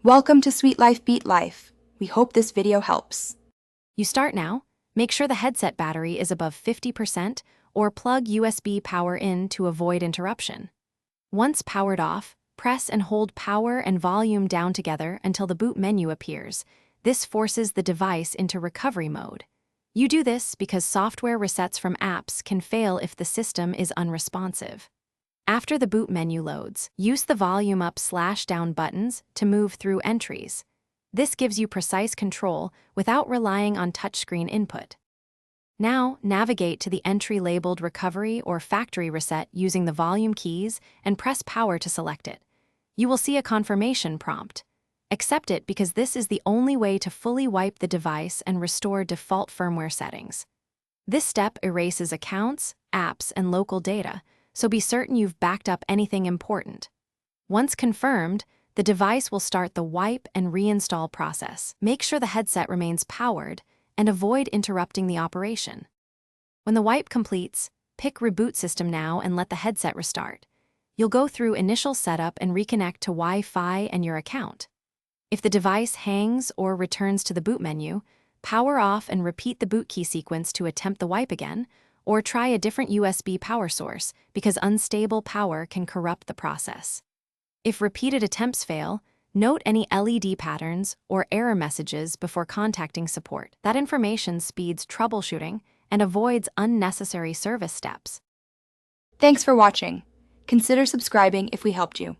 Welcome to Sweet Life Beat Life. We hope this video helps. You start now. Make sure the headset battery is above 50% or plug USB power in to avoid interruption. Once powered off, press and hold power and volume down together until the boot menu appears. This forces the device into recovery mode. You do this because software resets from apps can fail if the system is unresponsive. After the boot menu loads, use the volume up/down buttons to move through entries. This gives you precise control without relying on touchscreen input. Now, navigate to the entry labeled Recovery or Factory Reset using the volume keys and press power to select it. You will see a confirmation prompt. Accept it because this is the only way to fully wipe the device and restore default firmware settings. This step erases accounts, apps, and local data, so be certain you've backed up anything important. Once confirmed, the device will start the wipe and reinstall process. Make sure the headset remains powered and avoid interrupting the operation. When the wipe completes, pick Reboot System now and let the headset restart. You'll go through initial setup and reconnect to Wi-Fi and your account. If the device hangs or returns to the boot menu, power off and repeat the boot key sequence to attempt the wipe again, or try a different USB power source because unstable power can corrupt the process. If repeated attempts fail, note any LED patterns or error messages before contacting support. That information speeds troubleshooting and avoids unnecessary service steps. Thanks for watching. Consider subscribing if we helped you.